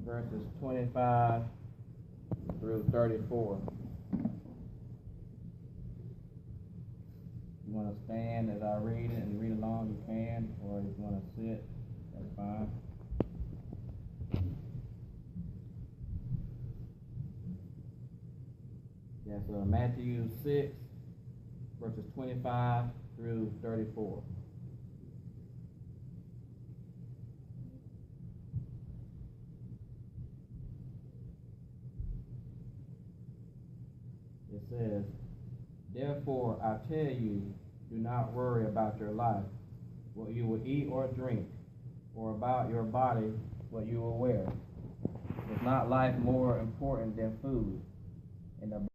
verses 25 through 34. You want to stand as I read it and read along, you can, or if you want to sit, that's fine. Yeah, so Matthew 6, verses 25 through 34. It says, "Therefore I tell you, do not worry about your life, what you will eat or drink, or about your body, what you will wear. Is not life more important than food, and the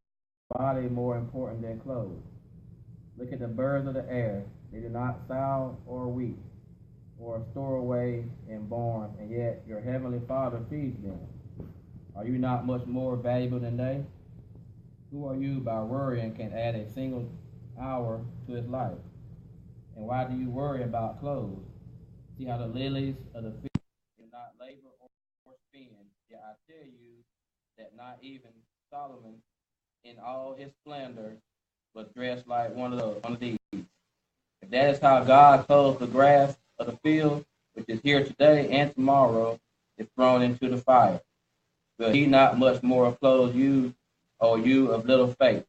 body more important than clothes? Look at the birds of the air. They do not sow or reap, or store away in barns, and yet your heavenly Father feeds them. Are you not much more valuable than they? Who are you by worrying can add a single hour to his life? And why do you worry about clothes? See how the lilies of the field do not labor or spin. Yet I tell you that not even Solomon in all his splendor was dressed like one of these. If that is how God clothes the grass of the field, which is here today and tomorrow, is thrown into the fire, will he not much more clothe you, O you of little faith?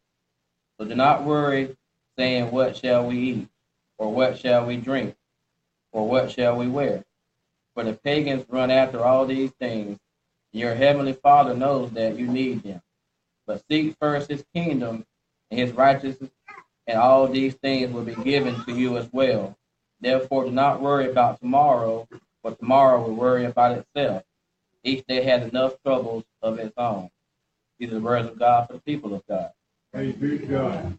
So do not worry, saying, what shall we eat? Or what shall we drink? Or what shall we wear? For the pagans run after all these things, and your heavenly Father knows that you need them. But seek first his kingdom and his righteousness, and all these things will be given to you as well. Therefore do not worry about tomorrow, for tomorrow will worry about itself. Each day has enough troubles of its own." These are the words of God for the people of God. Praise be to God.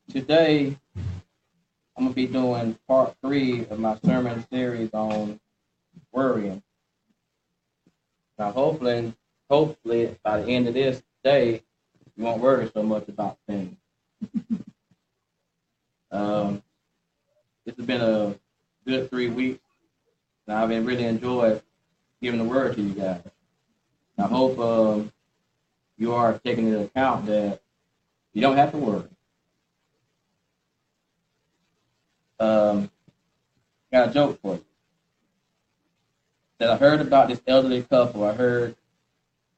Today, I'm going to be doing part 3 of my sermon series on worrying. Now, hopefully, by the end of this day, you won't worry so much about things. This has been a good 3 weeks, and I've been really enjoyed giving the word to you guys. I hope you are taking into account that you don't have to worry. Got a joke for you. That I heard about this elderly couple. I heard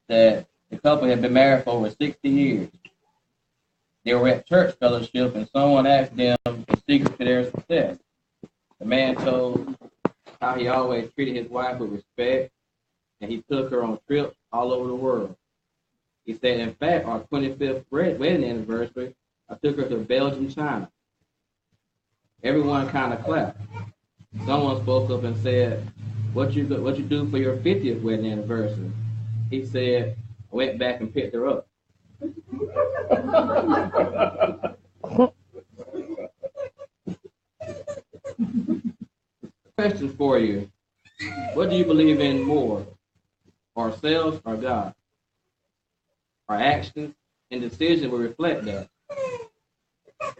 that the couple had been married for over 60 years. They were at church fellowship, and someone asked them the secret to their success. The man told how he always treated his wife with respect, and he took her on trips all over the world. He said, in fact, our 25th wedding anniversary, I took her to Belgium, China. Everyone kind of clapped. Someone spoke up and said, what you do for your 50th wedding anniversary? He said, I went back and picked her up. Question for you. What do you believe in more? Ourselves or God? Our actions and decisions will reflect that.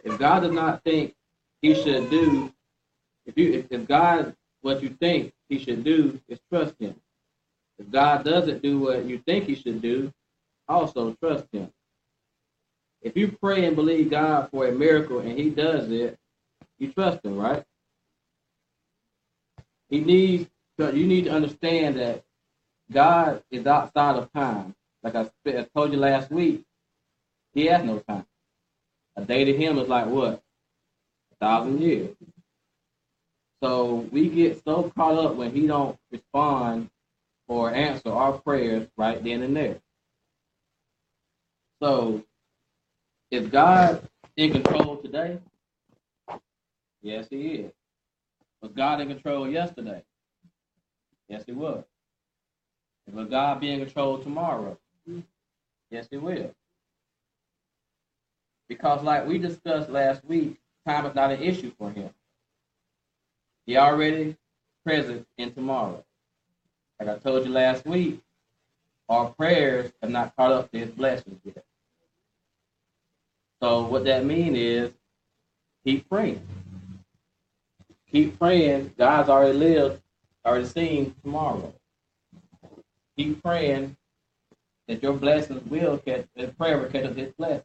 If God does not think he should do, if God, what you think he should do is trust him. If God doesn't do what you think he should do, also trust him. If you pray and believe God for a miracle and he does it, you trust him, right? You need to understand that God is outside of time. Like I told you last week, he has no time. A day to him is like what? 1,000 years. So we get so caught up when he don't respond or answer our prayers right then and there. So is God in control today? Yes, he is. Was God in control yesterday? Yes, he was. And will God be in control tomorrow? Yes, he will. Because like we discussed last week, time is not an issue for him. He already present in tomorrow. Like I told you last week, our prayers have not caught up to his blessings yet. So what that means is keep praying. Keep praying. God's already lived already seen tomorrow. Keep praying that your blessings will catch, that prayer will catch up his blessing.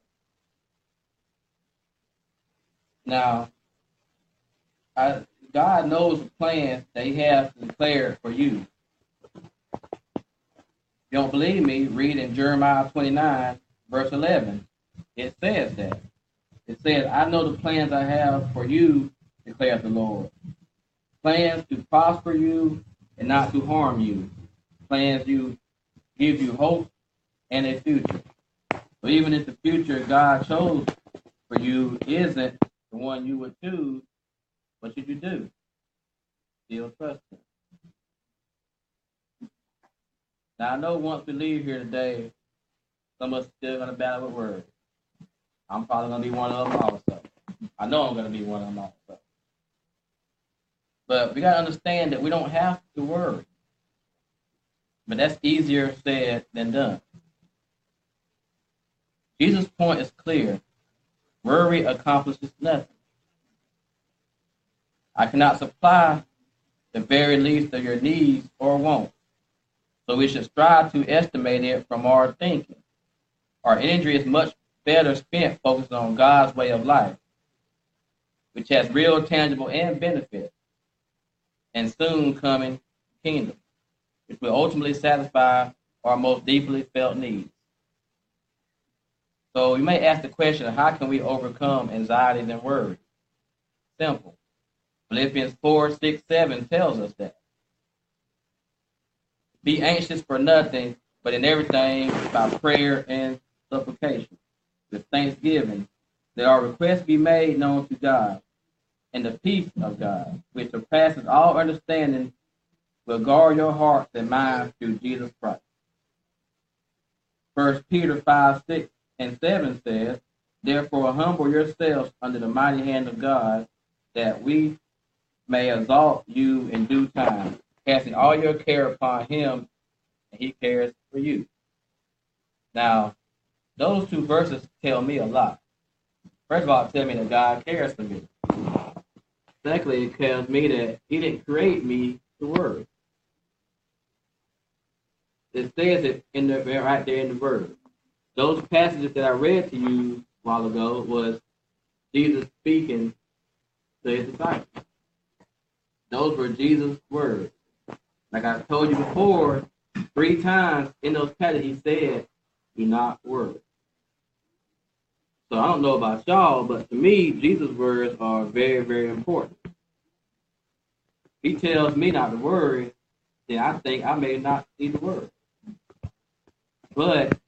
Now, God knows the plans that he has declared for you. If you don't believe me, read in Jeremiah 29, verse 11. It says that. It says, I know the plans I have for you, declares the Lord. Plans to prosper you and not to harm you. Plans to give you hope and a future. So even if the future God chose for you isn't the one you would choose, what should you do? Still trust him. Now, I know once we leave here today, some of us still going to battle with words. I'm probably going to be one of them also. I know I'm going to be one of them also. But we got to understand that we don't have to worry. But that's easier said than done. Jesus' point is clear. Worry accomplishes nothing. I cannot supply the very least of your needs or wants. So we should strive to estimate it from our thinking. Our energy is much better spent focusing on God's way of life, which has real, tangible, and benefit, and soon coming kingdom, which will ultimately satisfy our most deeply felt needs. So you may ask the question, how can we overcome anxiety and worry? Simple. Philippians 4, 6, 7 tells us that. Be anxious for nothing, but in everything by prayer and supplication, with thanksgiving, that our requests be made known to God, and the peace of God, which surpasses all understanding, will guard your hearts and minds through Jesus Christ. 1 Peter 5, 6 and 7 says, therefore humble yourselves under the mighty hand of God, that we may exalt you in due time, casting all your care upon him, and he cares for you. Now, those two verses tell me a lot. First of all, it tells me that God cares for me. Secondly, it tells me that he didn't create me to worry. It says it in the right there in the verse. Those passages that I read to you a while ago was Jesus speaking to his disciples. Those were Jesus' words. Like I told you before, 3 times in those passages he said, do not worry. So I don't know about y'all, but to me, Jesus' words are very, very important. He tells me not to worry, then I think I may not need to worry. But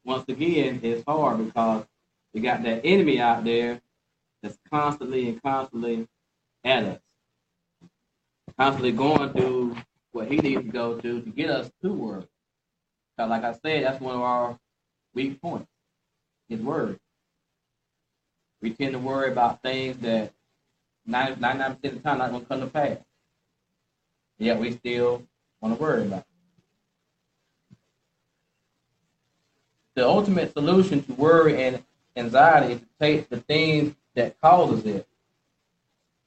once again, it's hard because we got that enemy out there that's constantly at us. Constantly going through what he needs to go to get us to worry. Because like I said, that's one of our weak points, his word. We tend to worry about things that 99% of the time not going to come to pass. Yet we still want to worry about it. The ultimate solution to worry and anxiety is to take the things that causes it,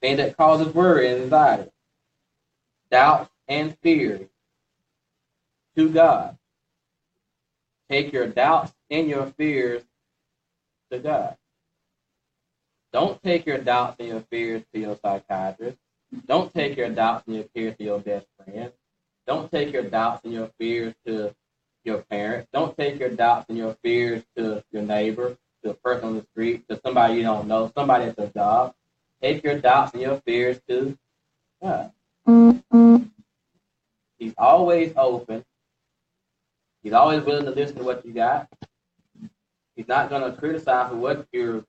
things that causes worry and anxiety, doubts and fears, to God. Take your doubts and your fears to God. Don't take your doubts and your fears to your psychiatrist. Don't take your doubts and your fears to your best friend. Don't take your doubts and your fears to your parents. Don't take your doubts and your fears to your neighbor, to a person on the street, to somebody you don't know, somebody at your job. Take your doubts and your fears to God. He's always open. He's always willing to listen to what you got. He's not going to criticize for what you're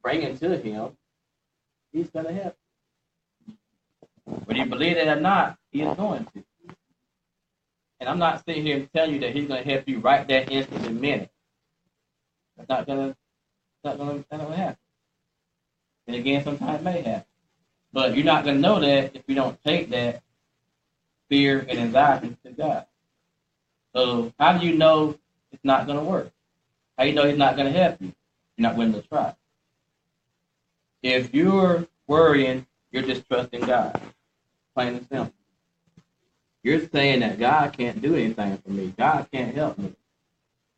bringing to him. He's going to help you. Whether you believe it or not, he is going to. And I'm not sitting here and telling you that he's going to help you right that instant and minute. That's not going to happen. And again, sometimes it may happen. But you're not going to know that if you don't take that fear and anxiety to God. So how do you know it's not going to work? How do you know he's not going to help you? You're not willing to try. If you're worrying, you're just trusting God. Plain and simple. You're saying that God can't do anything for me. God can't help me.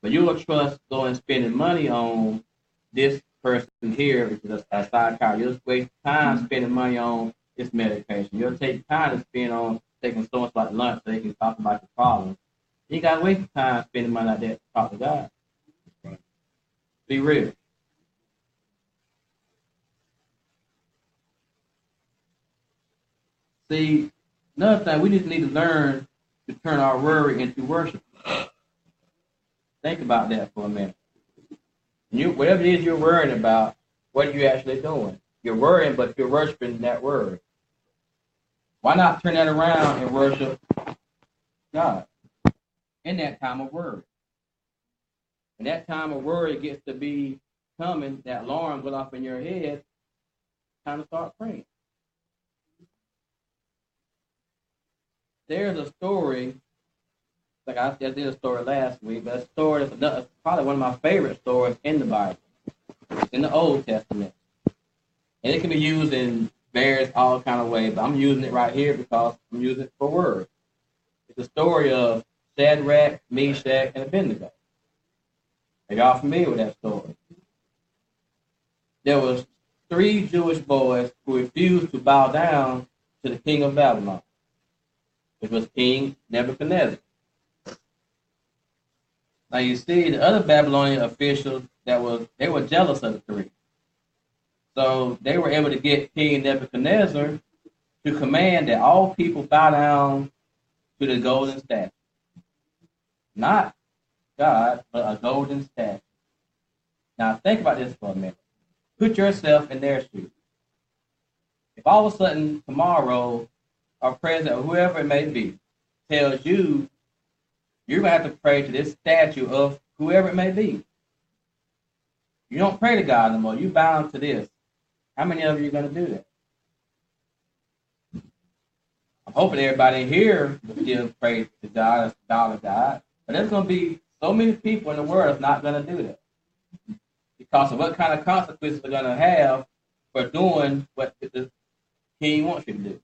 But you will trust going spending money on this person here, which is a psychiatrist. You'll waste time spending money on this medication. You'll take time to spend on taking so much like lunch so they can talk about your problems. You ain't got to waste time spending money like that to talk to God. Be real. See, another thing, we just need to learn to turn our worry into worship. Think about that for a minute. Whatever it is you're worrying about, what are you actually doing? You're worrying, but you're worshiping that word. Why not turn that around and worship God in that time of worry? And that time of worry gets to be coming, that alarm goes off in your head, time to start praying. There's a story, like I did a story last week, but a story that's probably one of my favorite stories in the Bible, in the Old Testament. And it can be used in various all kind of ways, but I'm using it right here because I'm using it for words. It's the story of Shadrach, Meshach, and Abednego. Are y'all familiar with that story? There was 3 Jewish boys who refused to bow down to the king of Babylon, which was King Nebuchadnezzar. Now you see, the other Babylonian officials they were jealous of the 3. So they were able to get King Nebuchadnezzar to command that all people bow down to the golden statue. Not God, but a golden statue. Now think about this for a minute. Put yourself in their shoes. If all of a sudden tomorrow our president or whoever it may be tells you you're going to have to pray to this statue of whoever it may be. You don't pray to God anymore. You bound to this. How many of you are going to do that? I'm hoping everybody here will still pray to God, bow to God. But there's going to be so many people in the world that's not going to do that. Because of what kind of consequences they're going to have for doing what the king wants you to do.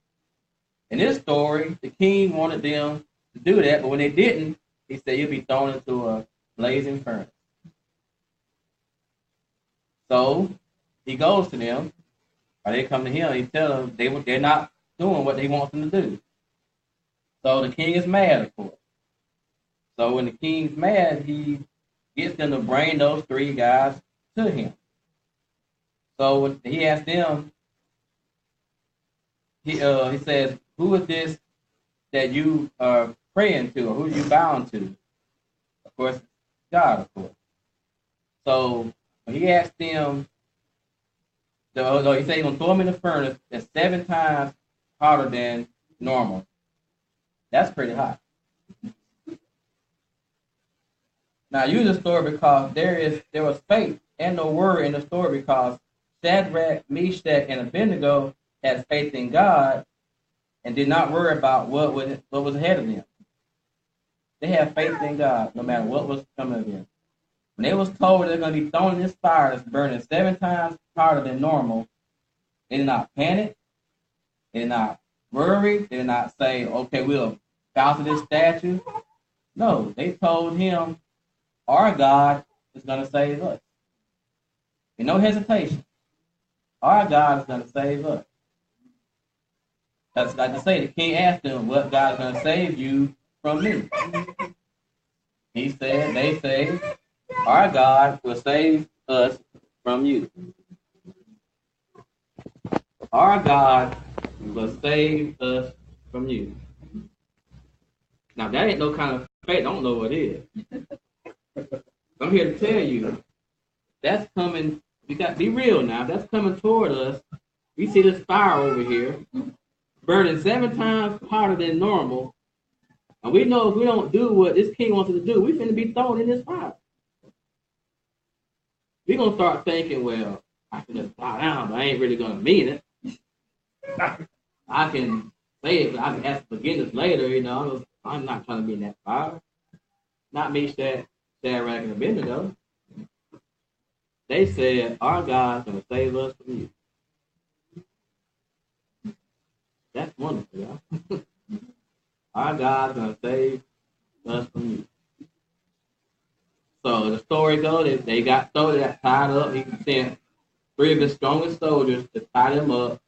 In this story, the king wanted them to do that, but when they didn't, he said you'll be thrown into a blazing furnace. So he goes to them, or they come to him, he tells them they're not doing what they want them to do. So the king is mad, of course. So when the king's mad, he gets them to bring those 3 guys to him. So he asked them, he says, who is this that you are praying to, or who are you bound to? Of course, God, of course. So he asked them, he said he's going to throw them in the furnace that's 7 times hotter than normal. That's pretty hot. Now, I use this story because there was faith and no worry in the story because Shadrach, Meshach, and Abednego had faith in God and did not worry about what was ahead of them. They had faith in God no matter what was coming to them. When they was told they're going to be thrown in this fire that's burning 7 times hotter than normal, they did not panic. They did not worry. They did not say, okay, we'll bow to this statue. No, they told him, our God is going to save us. And no hesitation. Our God is going to save us. That's like to say, the king asked them, what God is going to save you from me? They say, our God will save us from you. Our God will save us from you. Now, that ain't no kind of faith. I don't know what it is. I'm here to tell you, that's coming. We got to be real now. That's coming toward us. We see this fire over here, burning 7 times hotter than normal. And we know if we don't do what this king wants us to do, we're going to be thrown in this fire. We're going to start thinking, well, I can just bow down, but I ain't really going to mean it. I can say it, but I can ask forgiveness later, I'm not trying to be in that fire. Not me, Shadrach, and Abednego. They said, our God's going to save us from you. That's wonderful, y'all. our God's going to save us from you. So the story goes that they got tied up. He sent 3 of his strongest soldiers to tie them up,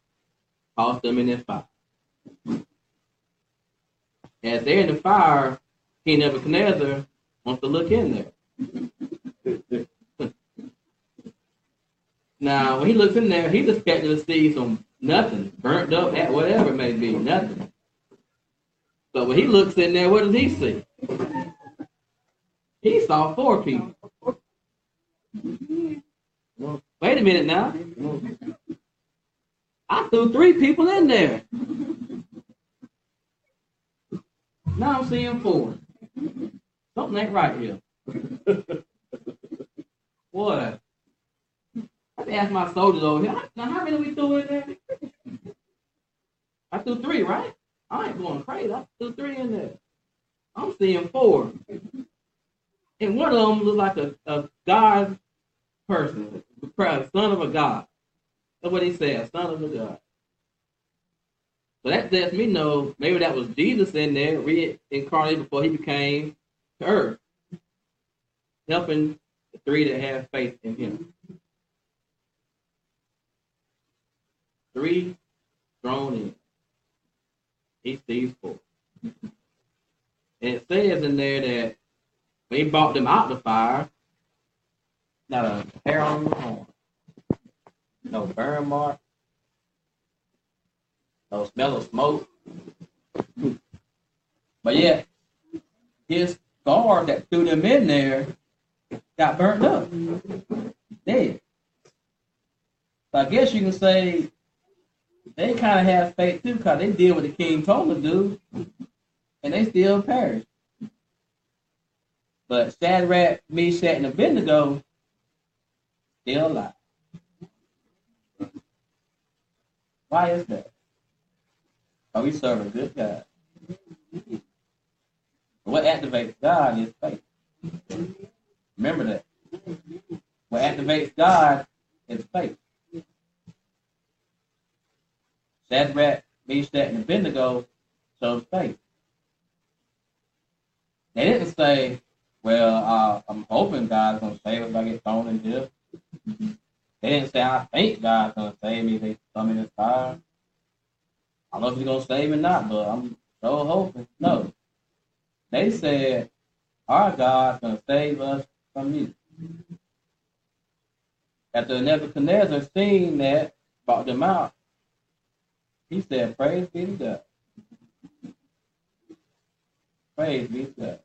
toss them in this fire. As they're in the fire, King Nebuchadnezzar wants to look in there. Now, when he looks in there, he's expecting to see some nothing, burnt up, whatever it may be, nothing. But when he looks in there, what does he see? He saw 4 people. Wait a minute now. I threw 3 people in there. Now I'm seeing 4. Something ain't right here. What? I have to ask my soldiers over here. Now, how many we threw in there? I threw 3, right? I ain't going crazy. I threw 3 in there. I'm seeing 4. And one of them looked like a God person, a son of a God. That's what he said, a son of a God. So that lets me know maybe that was Jesus in there, reincarnated before he became to earth, helping the 3 that have faith in him. 3 thrown in. He sees 4. And it says in there that when he brought them out the fire, not a hair on the horn, no burn mark, no smell of smoke. But yet, his guard that threw them in there got burnt up, dead. So I guess you can say they kind of have faith too, because they did what the king told them to do, and they still perished. But Shadrach, Meshach, and Abednego still alive. Why is that? Are we serving a good God? What activates God is faith. Remember that. What activates God is faith. Shadrach, Meshach, and Abednego chose faith. They didn't say, well, I'm hoping God's going to save us if I get thrown in jail. They didn't say, I think God's going to save me if they throw me in this fire. I don't know if he's going to save me or not, but I'm so hoping. No. They said, our God's going to save us from you. After Nebuchadnezzar seen that, brought them out, he said, praise be to God. Praise be to God.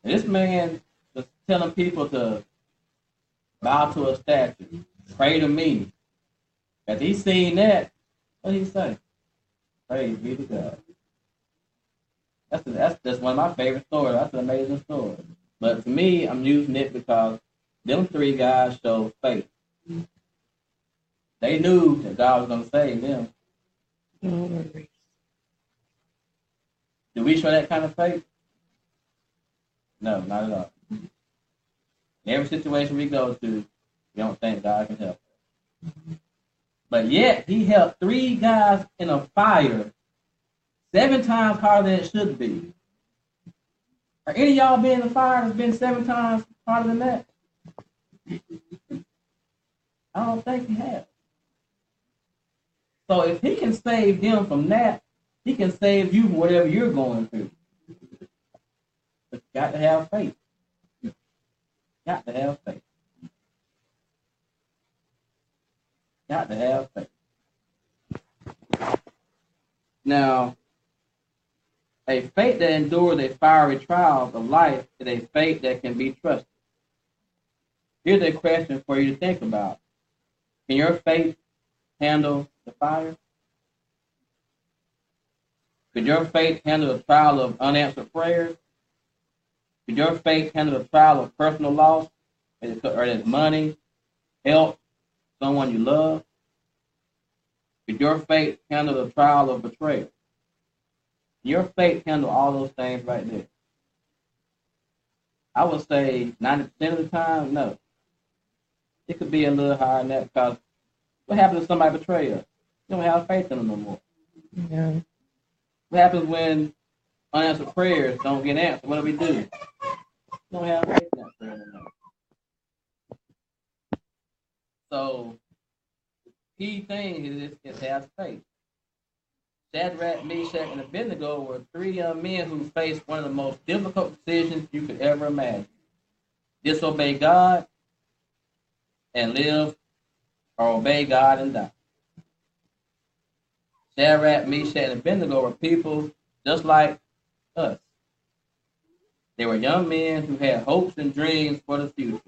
And this man was telling people to bow to a statue, pray to me. After he seen that, what did he say? Praise be to God. That's just one of my favorite stories. That's an amazing story. But to me, I'm using it because them 3 guys showed faith. They knew that God was going to save them. Do we show that kind of faith? No, not at all. In every situation we go to, we don't think God can help us. But yet, he helped 3 guys in a fire 7 times harder than it should be. Are any of y'all been in a fire that's been 7 times harder than that? I don't think he has. So if he can save them from that, he can save you from whatever you're going through. But you got to have faith. Got to have faith. Got to have faith. Now, a faith that endures a fiery trial of life is a faith that can be trusted. Here's a question for you to think about. Can your faith handle the fire? Could your faith handle the trial of unanswered prayers? Could your faith handle the trial of personal loss, or is money, health, someone you love? Could your faith handle the trial of betrayal? Your faith handle all those things right there. I would say 90% of the time, no. It could be a little higher than that, because what happens if somebody betrays us? You don't have faith in them no more. Yeah. What happens when unanswered prayers don't get answered? What do? We don't have faith in that prayer anymore. So, key thing is have faith. Shadrach, Meshach, and Abednego were three young men who faced one of the most difficult decisions you could ever imagine. Disobey God and live, or obey God and die. Shadrach, Meshach, and Abednego were people just like us. They were young men who had hopes and dreams for the future.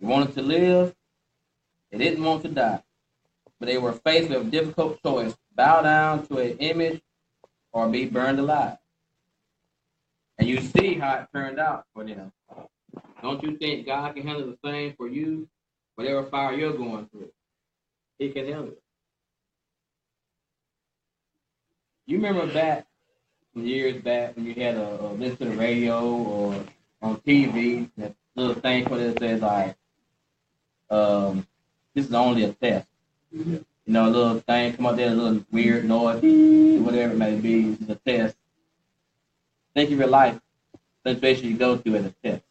They wanted to live, they didn't want to die, but they were faced with a difficult choice: bow down to an image or be burned alive. And you see how it turned out for them. Don't you think God can handle the same for you? Whatever fire you're going through, He can handle it. You remember back some years back when you had a listen to the radio or on TV, that little thing where it says like, this is only a test. You know, a little thing come up there, a little weird noise, whatever it may be, it's a test. Think of your life, situation you go through as a test.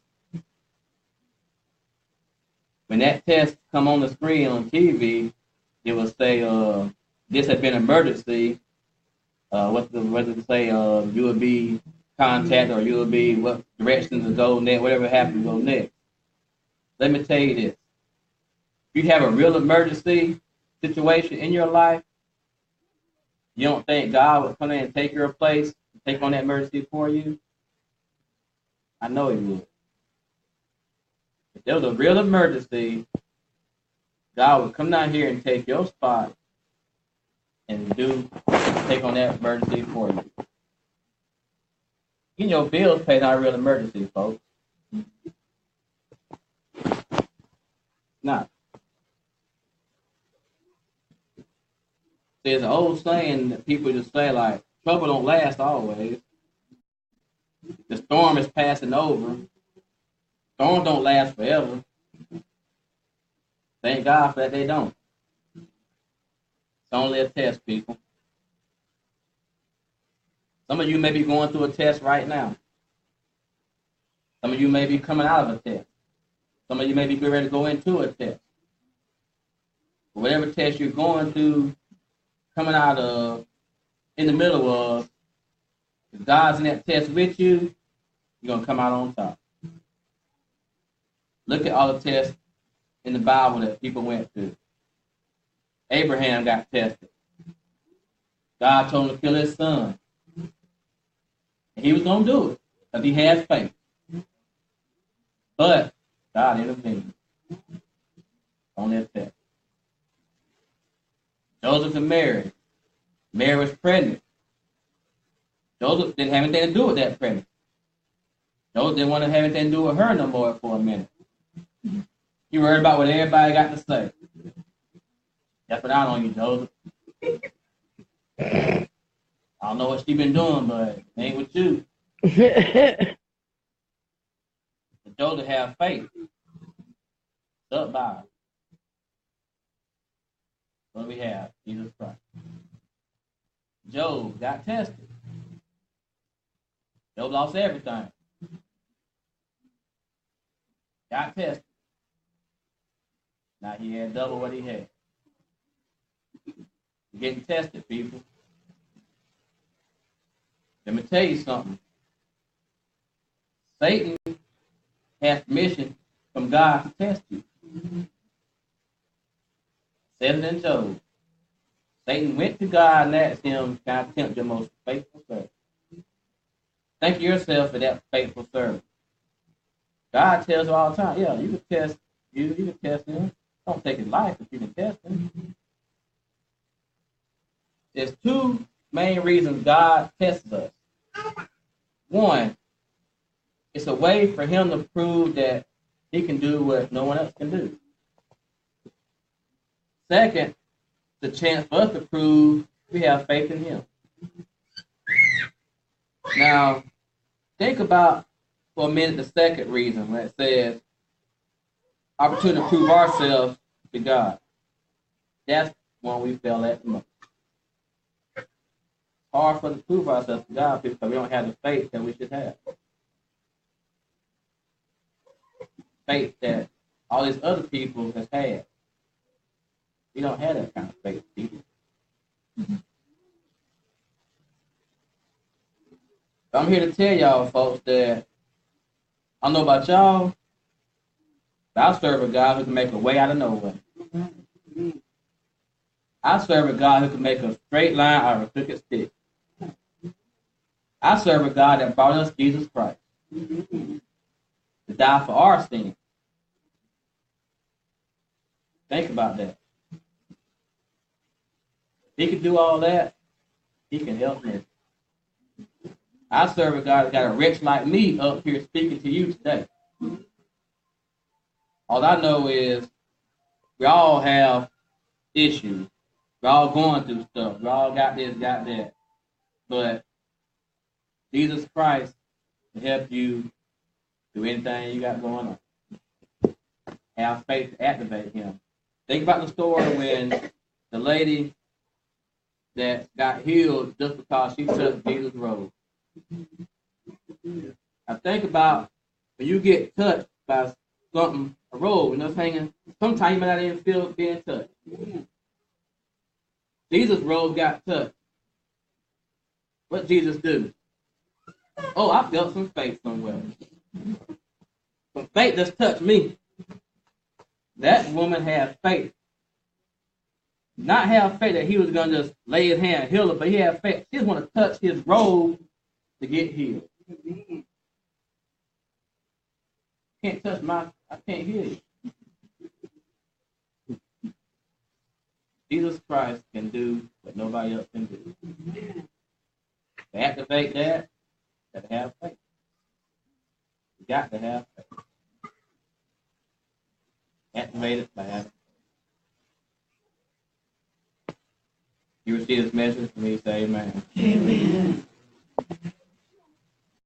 When that test come on the screen on TV, it will say, this has been an emergency. Whether to say you will be contacted or you will be what directions to go next, whatever happens to go next. Let me tell you this. If you have a real emergency situation in your life, you don't think God would come in and take your place, take on that emergency for you? I know He would. If there was a real emergency, God would come down here and take your spot and take on that emergency for you. Getting your bills paid not a real emergency, folks. Not. There's an old saying that people just say, like, trouble don't last always. The storm is passing over. Storms don't last forever. Thank God for that they don't. It's only a test, people. Some of you may be going through a test right now. Some of you may be coming out of a test. Some of you may be getting ready to go into a test. But whatever test you're going through, coming out of, in the middle of, if God's in that test with you, you're going to come out on top. Look at all the tests in the Bible that people went through. Abraham got tested. God told him to kill his son. And he was going to do it because he has faith. But God intervened on that test. Joseph and Mary. Mary was pregnant. Joseph didn't have anything to do with that pregnancy. Joseph didn't want to have anything to do with her no more for a minute. He worried about what everybody got to say. That's what I don't you, Joseph. I don't know what she been doing, but it ain't with you. But Joseph have faith. Up by. What do we have? Jesus Christ. Job got tested. Job lost everything. Got tested. Now he had double what he had. You're getting tested, people. Let me tell you something. Satan has permission from God to test you. Said it in Job. Satan went to God and asked him, can I tempt your most faithful servant? Think of yourself for that faithful servant. God tells you all the time, yeah, you can test you can test him. Don't take his life, but you can test him. There's two main reasons God tests us. One, it's a way for him to prove that he can do what no one else can do. Second, it's a chance for us to prove we have faith in him. Now, think about for a minute the second reason when it says opportunity to prove ourselves to God. That's one we fail at the most. hard for us to prove ourselves to God because we don't have the faith that we should have. Faith that all these other people have had. We don't have that kind of faith, people. So I'm here to tell y'all, folks, that I don't know about y'all, but I serve a God who can make a way out of no way. I serve a God who can make a straight line out of a crooked stick. I serve a God that brought us Jesus Christ to die for our sins. Think about that. He can do all that. He can help me. I serve a God that got a wretch like me up here speaking to you today. All I know is we all have issues. We're all going through stuff. We all got this, got that. But Jesus Christ can help you do anything you got going on. Have faith to activate him. Think about the story when the lady that got healed just because she touched Jesus' robe. I think about when you get touched by something, a robe, and it's hanging, sometimes you might not even feel being touched. Jesus' robe got touched. What Jesus do? Oh, I felt some faith somewhere. Some faith just touched me. That woman had faith. Not have faith that he was going to just lay his hand and heal her, but he had faith. She just want to touch his robe to get healed. Can't touch I can't heal you. Jesus Christ can do what nobody else can do. To activate that, you got to have faith. You got to have faith. Activate it by having faith. You receive this message from me, say amen. Amen.